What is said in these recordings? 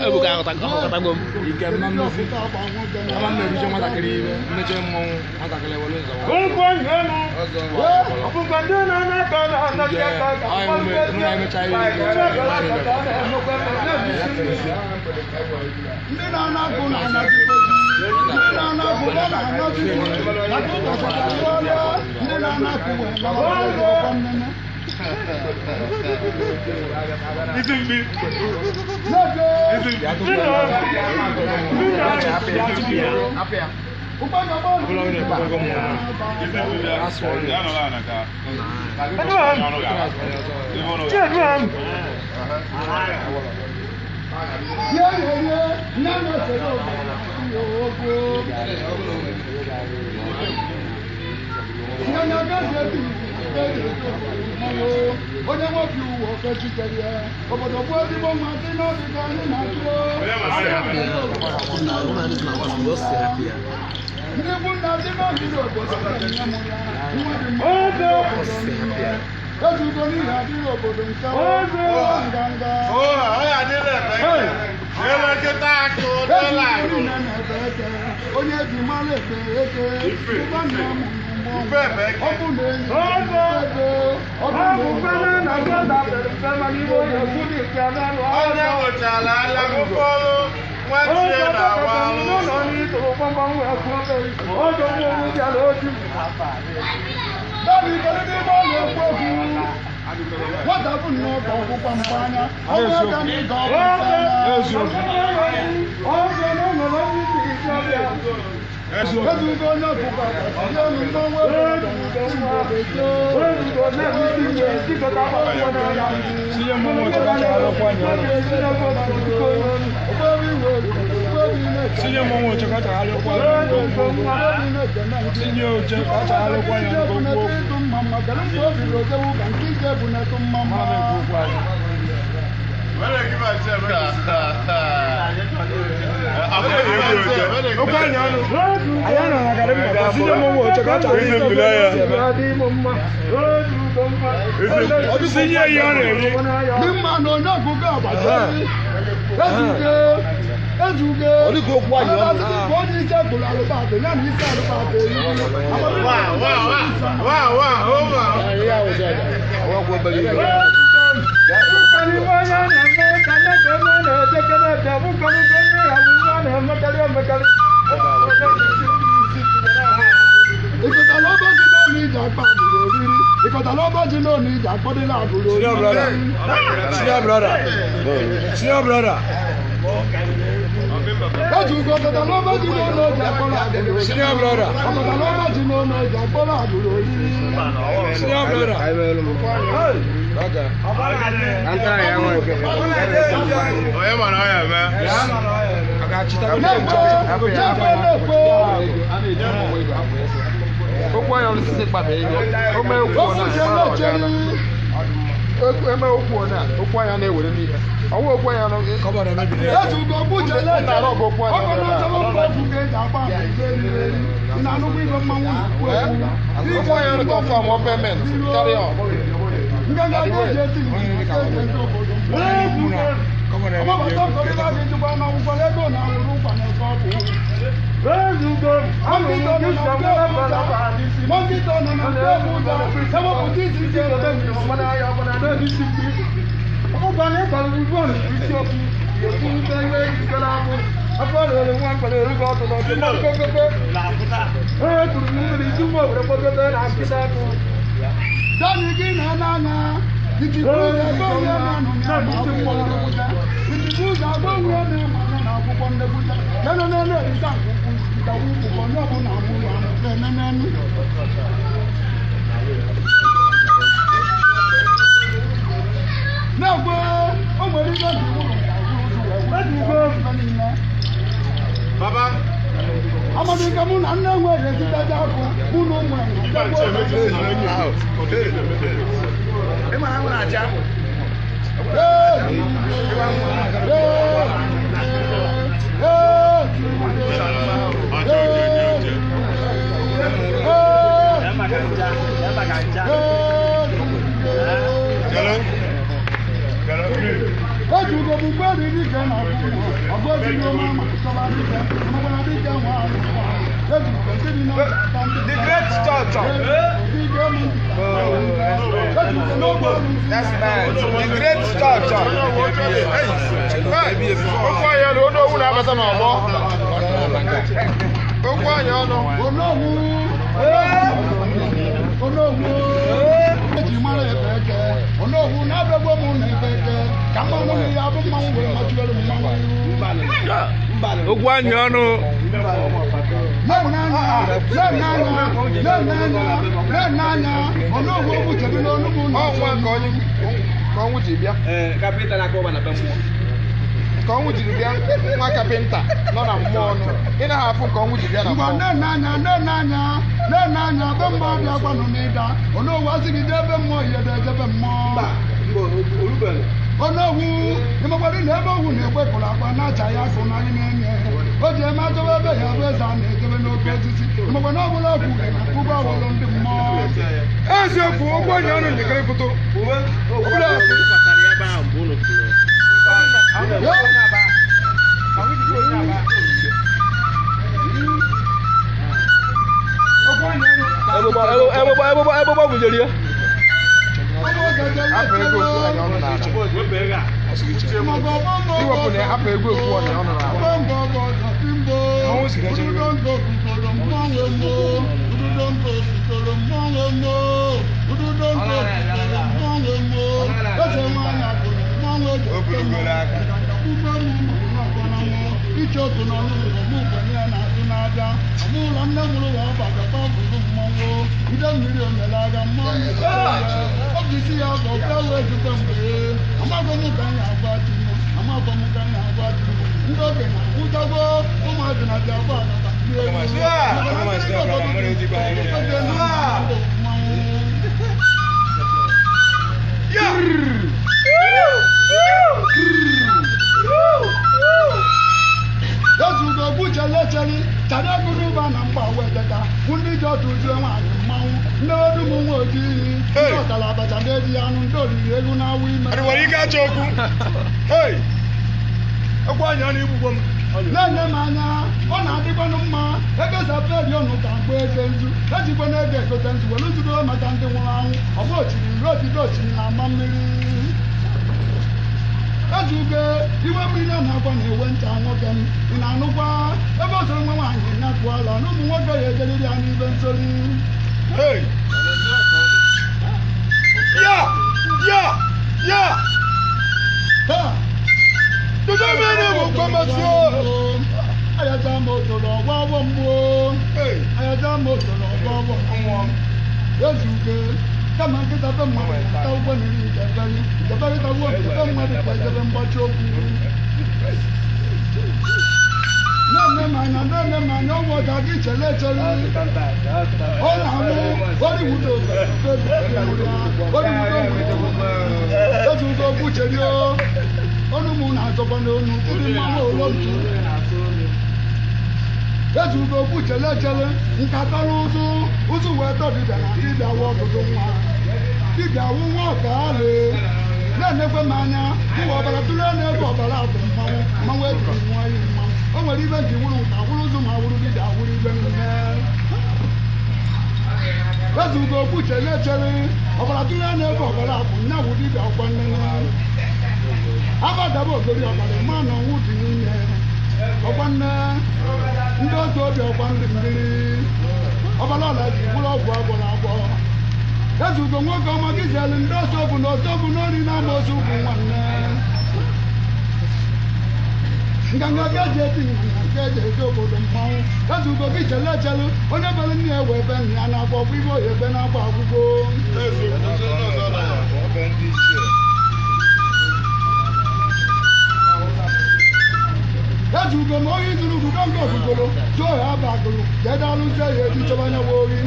ebuka kata bom. Ike mama fi. Ama me bi joma takiri me je mo atakele wole zo. Onye nwoke uwe ofe chitere ya obodo bụ ezigbo mmasị n'obi ka anyị na-achụ ndị bụ nna ndị n'ogige obodo na-enye m ya ezugo n'ihe adịghị obodo nke nganga onye ji mara eke eke Senior brother. Baba, amadi kamu na nne nwere zitaja akụ mụnụ ụmụ Eji ugo bụ mgbe dị dike na ọgụ eji n'ome ama kọba dike mmakwana dike nwa ahụ eji ugo ndị dị n'ọga The great church. That's nice. The great church. Okwu anyị ọnụ onye owu na-abata n'ọgbọ. Okwu anyị ọnụ. Eji mara ebe eke onowu na-abịagbo m na ebe eke ka mmanwụ mmiri abụ mmanwụ were machiwere mmanwụ Okwu anyị ọnụ. n'anya onowu okwu chebe n'onugbu na Ọnwa ka ọnwụ ji bịa. Kapịnta na-akpọ na be mmụọ. Ka ọnwụ jiri bịa nwa kapịnta nọ na mmụọ ọnụ. Ị naghị afụ ka ọnwụ ji bịa na ngwa mmụọ. n'anya be mmụọ bịa gwanụ n'ịda onowu asịgide ebe mmụọ yede ejebe mmụọ onowu ịmakwara na ebe owu na-egbe kụrụ akpa na-acha ya akụ n'anyị na-enye o ji eme achọwa ebe ya bụ eze a na-edebe n'oke osisi ịmakwa na ọbụla ọgwụ ụgbọ awụlụ ndị mmụọ Eziokwu ụgbọ onye ọnụ njikere pụtụ. Ebe bujere ya. Afọ ego okwu anyị ọnụ na-ala. Iwepụ na afọ ego okwu ọnụ ọnụ na-ala. Ọnwụ si gaje iwe. Ichoku nọ n'ụlọ mụ kwenye ya na-atụ n'aja ọmụụlọ nne mụrụ ya ọgbakọta bụrụ mmọnwụ ide mmiri omere aga mmọnwụ obi isi ya bụ ọbịa wee zute mgbe amagọ m ka anyị agwa timo amagọ m ka anyị agwa timo ndị okenye akwụchago ụmụazị na bịa gba agaba ndị ezugo gbuchelecheri chara gụrụba na mgba wedeta bụ ndị ji otu uzie nwaanyị mmanwụ ndị odum nwa ojii ndị ọkara abacha na-eji anụ ndị oriri ego na-awụ ime Nwere ike achọ okwu. Hey! Okwu anyị ọnụ igbugbo m. na-enye m anya ọ na-adịkwanụ mma ebe zaperi ọnụ ka mgbe eze nzu ejikwa na-ege egote nzu were nzudo maka ndị nwụrụ anwụ ọbụ ochiri nri otide ochiri na ama mmiri ezugo iwe mmiri na-akwa na-ewe ncha nwoke m ị na-anụkwa ebe o soro nwa nwaanyị nyatụala na ụmụ nwoke ya ejeriri ya n'ibe nsori Hey! Ya! taa Dodo mere bụ kọmasị o. ayaja motoro ọgbọgbọ mgbo Hey! ayaja motoro ọgbọgbọ mmụọ ezugo kama nkịta be mmadụ ta ụgbọ niri njebere tagbuo be mmadụ ka ejebe mgbachi okwu na-eme m anya ọgwụ ọja gị chere echere ọ na-amụ oriwudo ezugo bucherio ọnụ mụ na-azọkwa n'onu ụdị mmanwụ olontu ezugo buchere echere nkatara ụzụ wee tọdịda na dibịa wụ ọgụgụ nwa dibịa wụ nwa ọkaale na-enekwe m anya ụwa ọbara tụrụ na-ebe ọbara bụ mmanwụ ejiri nwa yi mmanwụ o nwere ibe ji wụrụ nka wụrụ ụzụ ma wụrụ dibịa wụrụ ibe niile ezugo buchere echere ọbara tụrụ na-ebe ọbara bụ nya wụ dibịa ọkwa nnene abadaba ogori ọbara ma na ọnwụ dị n'ime ọkwa nne ndị otu obi ọkwa ndị mmiri ọbara ọla ji wụrụ ọgwụ agwọrọ agwọ ezugo nwoke ọma gị jelu ndị ọsọ bụ na ọsọ bụ n'ori na-ama ozu bụ nwanne nganga ga-eji eti nganga ga-eji ezi obodo mmanwụ ezugo gị chele echelu onye bere nne ya ewe ebe nna ya na-agba ọgwụ ibe oyi ebe na-agba akwụkwọ ezugo ma oyi zuru ugo nke ogugoro tụọ ya abagoro jedalụzie ya eji chọba anya wa ori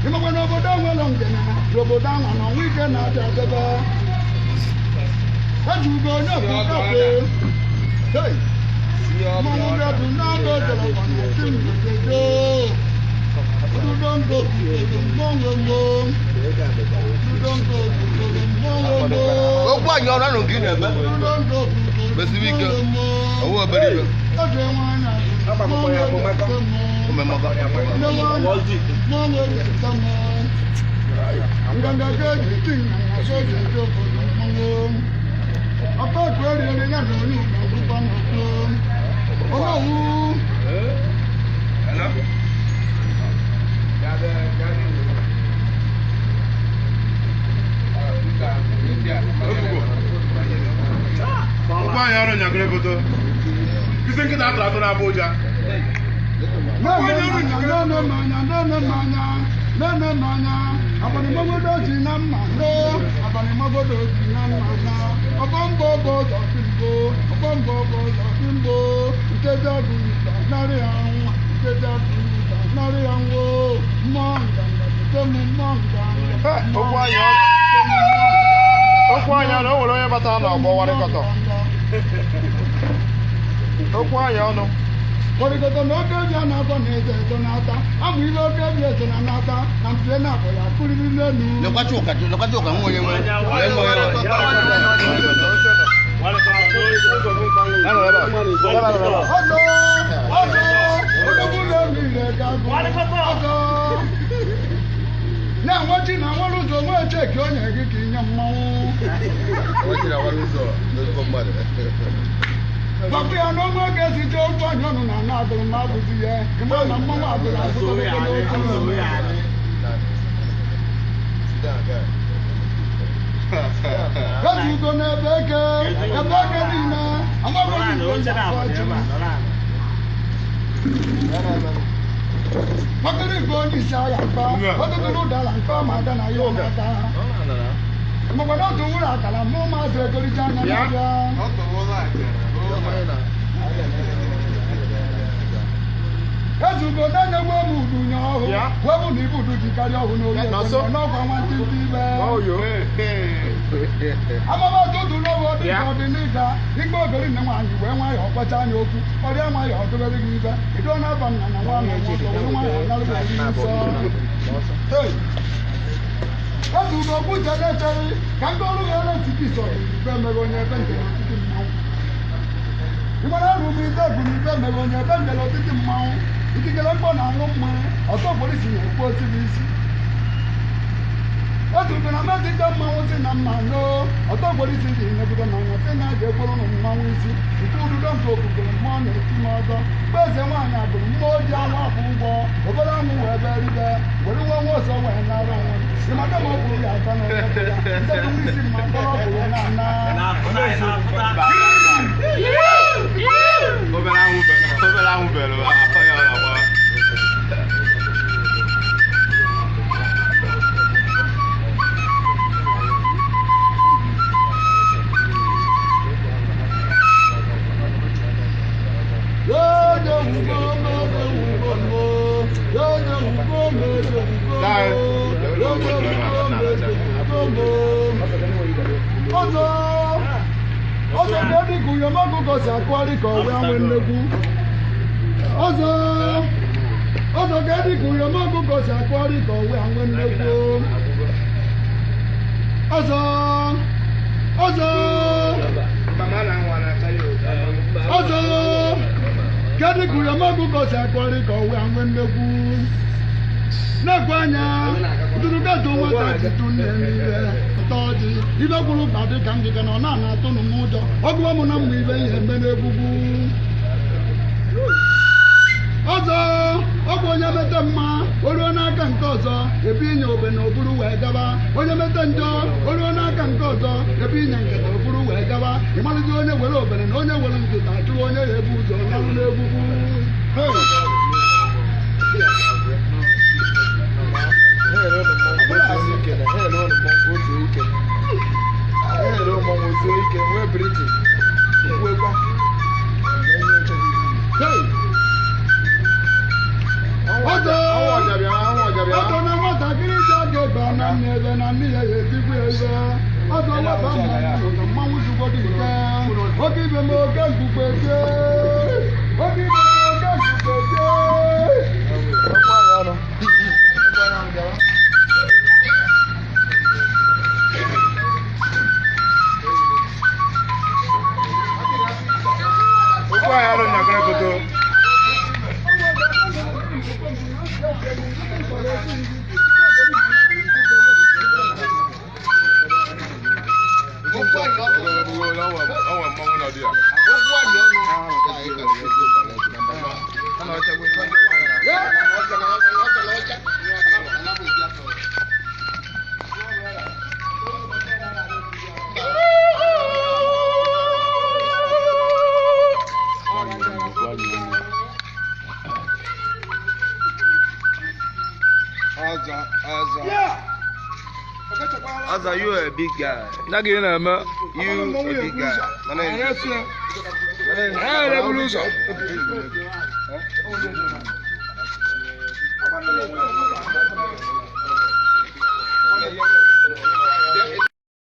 ịmakwa n'obodo nwere ngene n'obodo ahụ na ọnwa ike na-abịa debe ezugo onye ọkụkọfe mmanwụ bịadụ n'aba ejere kwanati mbededo ududo ngo ogugoro mmanwe mo ududo ngo ogugoro mmanwe mo Okwu Ọkwa anyị ọrụ nke ị na-eme. Mesiri ike. Owu obere ibe. Umemọga. Nganga gaji tinga na soje jopo mongo. Apa kweli ni ngado ni kupa no. Ona wu. Hello. Ọkwa anyị ọrụ nyagoro foto. Kisi nkịta atụrụ atụ n'Abuja. Nene abanimogodo ji na mma no abanimogodo ji na mma na ọbọmbọ bọọdọ fimbo ọbọmbọ bọọdọ fimbo nkeja bụ narị anwụ nkeja bụ narị anwụ mmụọ nganga temu mmụọ nganga. Okwu anya na o nwere onye batara n'ọgbọ warịkọtọ. Okwu anya ọnụ. Warịkọtọ na oke eji a na-akọ na-ezo ezo n'ata amụ ile oke eji ezo na n'ata na mpie na-akọ ya kụriri n'elu. Lekwachi ụka nwa onye nwere. Na nwachi na nwere ụzọ nwa cheki onye gị ka inye mmanwụ. Gbapụ ya n'ọnụ oge site otu onye ọnụ na anụ agụrụ ma abụzi ya ịma na mmanwụ agụrụ agụrụ Ezugo n'ebe eke niile amaghị Makiri nke onye isi agha mkpa, ọtụtụ ụdara mkpa ma aga na ya ụmụaka. Mgbe otu nwere akara ma ụmụazị egorịcha anya n'abịa. Ezugo na-enyewe m udu nye ọhụụ, webụ na ibu udu jikarịa ọhụụ n'orí ekwe n'ọkwa nwantịntị ibe. Amaba ụtụtụ n'owe dị ka ọ dị n'ịga, ikpe ogori nne nwaanyị wee nwayọọ kpacha anya okwu, ọrịa nwayọọ dobere gị ibe, ido na-aba nna na nwa na nwoke were nwayọọ narụbe gị nsọ. Ezugo okwu jedetere ka ndị ọrụ ga ere tiki sọrọ ibe mere onye ebe nke n'etiti mmanwụ. Ịgbara ọrụ bụ ide bụ n'ibe mere onye ebe nke n'etiti mmanwụ. Ikikere mkpọ na-aṅụ mmanya ọtọ polisi na-ekwu osiri isi. Ezugo na metụta mmanwụ si na mma n'oo ọtọ polisi ji nyegide n'anya sị na a ga-ekwuru na mmanwụ isi nke ududo nke okpukpere mmụọ na-eti m ọzọ. Mgbe eze nwaanyị agụrụ mmụọ ji anwụ afọ ụgwọ obere anwụ wee bee ribe were nwa nwa ọzọ wee nara onwe ịmaka ma ọ bụrụ ya aka na ndebụ isi mma mkpọrọ bụrụ na ana Obere ahụ bere afọ ya ọra gbara. Ọzọ ga-adị ka uyom ọkụkọ si akụgharị ka ọwe anwe nnekwu. Ọzọ ga-adị ka uyom ọkụkọ si akụgharị ka ọwe anwe nnekwu. Ọzọ ga-adị ka uyom ọkụkọ si akụgharị ka ọwe anwe nnekwu. Na-ekwe anya ntụtụ gato nwata jitụ nne niile ụtọ ọjị ibe gwụrụ ka dị ka m jike na ọ na-ana atụnụ m ụjọ ọgụwa m na mma ibe ihe eme n'egwugwu. Ọzọ ọ bụ onye mete mma o ruo n'aka nke ọzọ ebe inye obe na oburu wee gaba onye mete njọ o ruo n'aka nke ọzọ ebe inye nketa oburu wee gaba ịmalụzi onye were obere na onye were nkịta chụrụ onye ya ebu ụzọ n'ọrụ n'egwugwu. Ọzọ na nwatakịrị ji aga ebe na nne ebe na nne ya ga-etikwu ya ibe ọzọ nwata mmanwụ na mmanwụ zugodi nke oge ibe m oke mkpukpe tie oge ibe m oke mkpukpe tie. go na wa mmanwụ na dị ya. Aza, you are a big guy. Nagi na eme. You a big guy. Mana